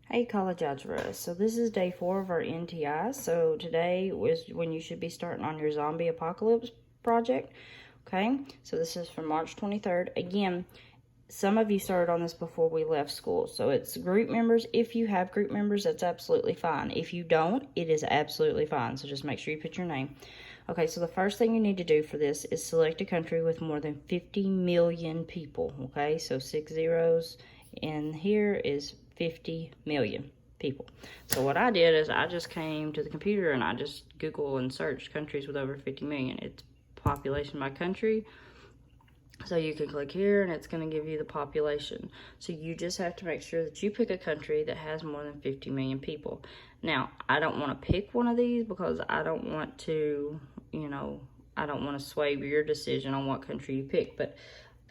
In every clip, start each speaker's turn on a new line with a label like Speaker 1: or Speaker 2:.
Speaker 1: Hey, College Algebra. So this is day 4 of our NTI. So today was when you should be starting on your zombie apocalypse project. Okay, so this is from March 23rd. Again, some of you started on this before we left school. So it's group members. If you have group members, that's absolutely fine. If you don't, it is absolutely fine. So just make sure you put your name. Okay, so the first thing you need to do for this is select a country with more than 50 million people. Okay, so 6 zeros in here is 50 million people. So what I did is I just came to the computer and I just Google and searched countries with over 50 million. It's population by country. So you can click here and it's going to give you the population. So you just have to make sure that you pick a country that has more than 50 million people. Now, I don't want to pick one of these because I don't want to, I don't want to sway your decision on what country you pick. But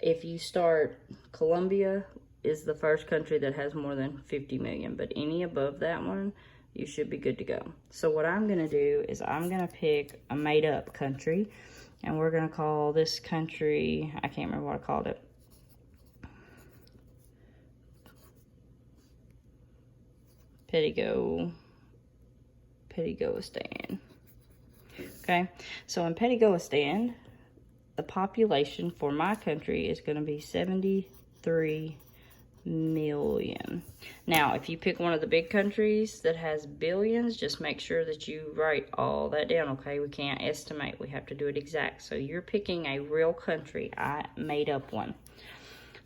Speaker 1: if you start, Colombia is the first country that has more than 50 million. But any above that one, you should be good to go. So what I'm going to do is I'm going to pick a made-up country. And we're going to call this country, I can't remember what I called it. Pettigoistan. Okay, so in Pettigoistan, the population for my country is going to be 73 million. Now, if you pick one of the big countries that has billions, just make sure that you write all that down, okay? We can't estimate. We have to do it exact. So you're picking a real country. I made up one.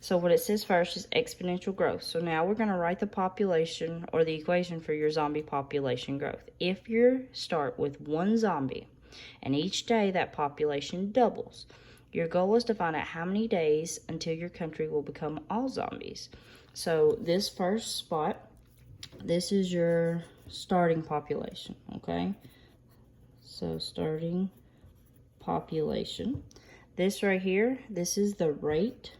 Speaker 1: So what it says first is exponential growth. So now we're going to write the population or the equation for your zombie population growth. If you start with one zombie and each day that population doubles, your goal is to find out how many days until your country will become all zombies. So this first spot, this is your starting population, okay? So starting population. This right here, this is the rate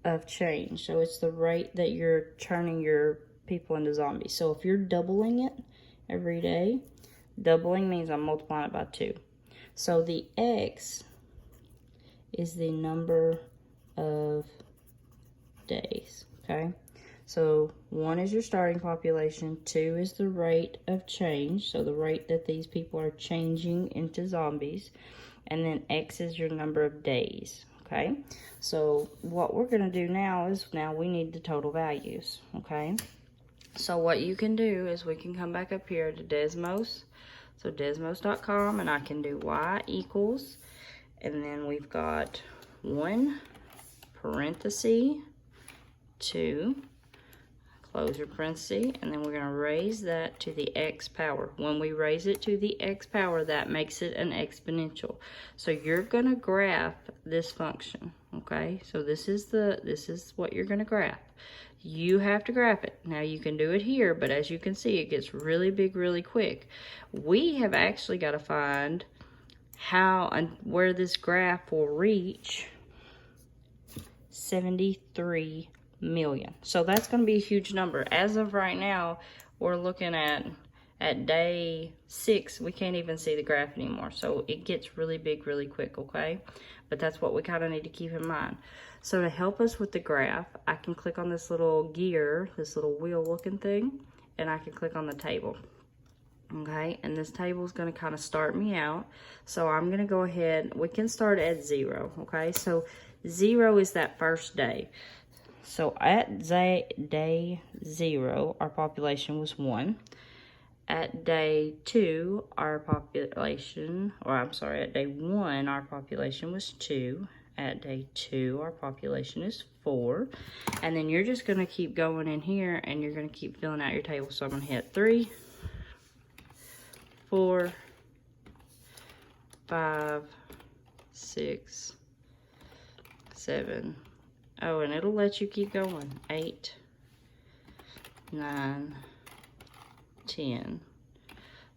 Speaker 1: of change. So it's the rate that you're turning your people into zombies. So if you're doubling it every day, doubling means I'm multiplying it by 2. So the X is the number of days, okay? So 1 is your starting population, 2 is the rate of change, so the rate that these people are changing into zombies, and then X is your number of days, okay? So what we're going to do now is we need the total values, okay? So what you can do is we can come back up here to Desmos. So Desmos.com, and I can do y equals, and then we've got 1 parenthesis 2, close your parenthesis, and then we're going to raise that to the x power. When we raise it to the x power, that makes it an exponential. So you're going to graph this function, okay? So this is what you're going to graph. You have to graph it. Now you can do it here, but as you can see, it gets really big really quick. We have actually got to find how and where this graph will reach 73 million. So that's going to be a huge number. As of right now, we're looking at day 6, we can't even see the graph anymore. So it gets really big really quick, okay? But that's what we kind of need to keep in mind. So to help us with the graph, I can click on this little gear, this little wheel looking thing, and I can click on the table. Okay, and this table is going to kind of start me out. So I'm going to go ahead, we can start at 0, okay? So 0 is that first day. So at day 0, our population was 1. At day 2, our population, at day 1, our population was 2. At day 2, our population is 4. And then you're just going to keep going in here, and you're going to keep filling out your table. So I'm going to hit 3, 4, 5, 6, 7. Oh, and it'll let you keep going. 8, 9, 10.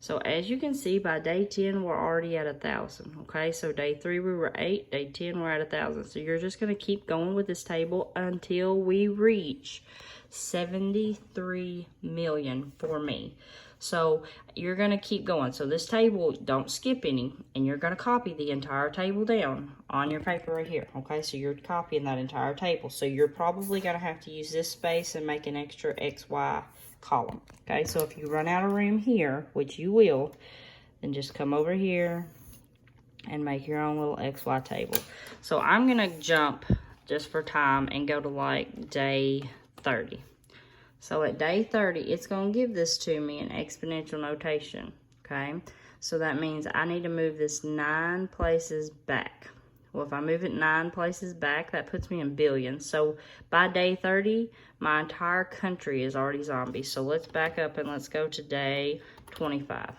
Speaker 1: So as you can see, by day 10, we're already at 1,000, okay? So day 3, we were 8. Day 10, we're at 1,000. So you're just going to keep going with this table until we reach 73 million for me. So you're going to keep going. So this table, don't skip any, and you're going to copy the entire table down on your paper right here, okay? So you're copying that entire table. So you're probably going to have to use this space and make an extra XY column, okay? So if you run out of room here, which you will, then just come over here and make your own little XY table. So I'm gonna jump just for time and go to like day 30. So at day 30, it's gonna give this to me in exponential notation, okay? So that means I need to move this 9 places back. Well, if I move it 9 places back, that puts me in billions. So by day 30, my entire country is already zombies. So let's back up and let's go to day 25.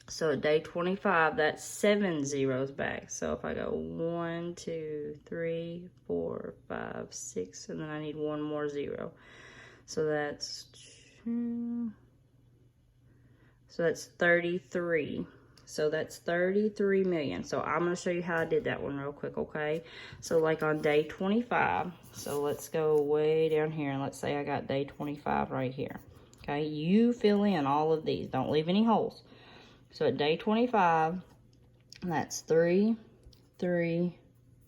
Speaker 1: So at day 25, that's 7 zeros back. So if I go 1, 2, 3, 4, 5, 6, and then I need 1 more 0. So that's 2. So that's 33. So that's 33 million. So I'm going to show you how I did that one real quick, okay? So like on day 25, so let's go way down here and let's say I got day 25 right here. Okay, you fill in all of these. Don't leave any holes. So at day 25, that's 3, 3,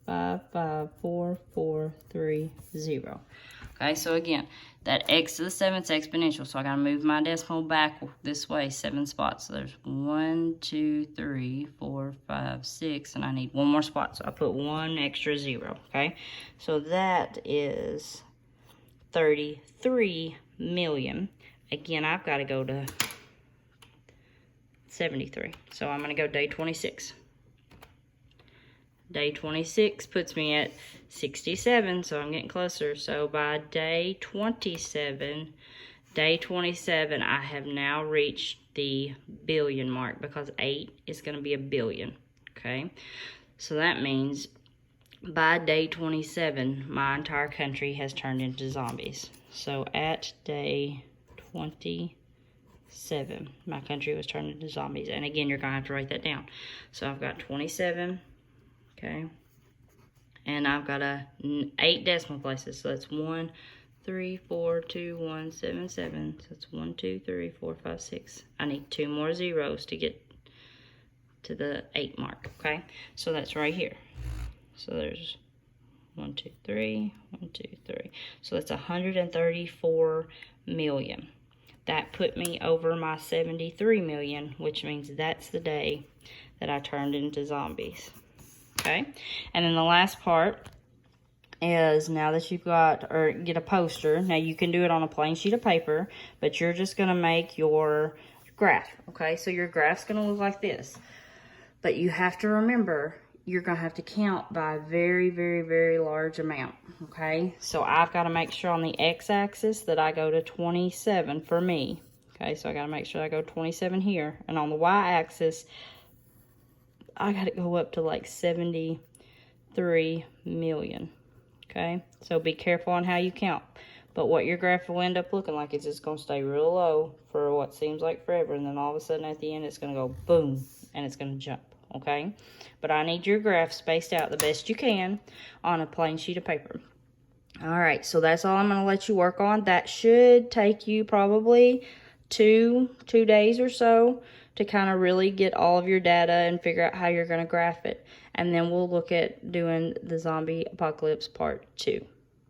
Speaker 1: 5, 5, 4, 4, 3, 0. Okay, so again, that x to the 7th exponential. So I got to move my decimal back this way, 7 spots. So there's 1, 2, 3, 4, 5, 6, and I need 1 more spot. So I put 1 extra 0, okay? So that is 33 million. Again, I've got to go to 73. So I'm going to go day 26. Day 26 puts me at 67, so I'm getting closer. So by day 27, I have now reached the billion mark because 8 is going to be a billion, okay? So that means by day 27, my entire country has turned into zombies. So at day 27, my country was turned into zombies. And again, you're going to have to write that down. So I've got 27. Okay, and I've got 8 decimal places, so that's 1, 3, 4, 2, 1, 7, 7. So it's 1, 2, 3, 4, 5, 6. I need 2 more zeros to get to the 8 mark. Okay, so that's right here. So there's 1, 2, 3, 1, 2, 3. So that's 134 million. That put me over my 73 million, which means that's the day that I turned into zombies. Okay, and then the last part is now that you've got, or get a poster, now you can do it on a plain sheet of paper, but you're just going to make your graph, okay? So your graph's going to look like this, but you have to remember you're going to have to count by a very, very, very large amount, okay? So I've got to make sure on the x-axis that I go to 27 for me, okay? So I got to make sure I go 27 here, and on the y-axis, I got to go up to like 73 million, okay? So be careful on how you count. But what your graph will end up looking like is it's going to stay real low for what seems like forever. And then all of a sudden at the end, it's going to go boom, and it's going to jump, okay? But I need your graph spaced out the best you can on a plain sheet of paper. All right, so that's all I'm going to let you work on. That should take you probably two days or so to kind of really get all of your data and figure out how you're going to graph it. And then we'll look at doing the zombie apocalypse part 2.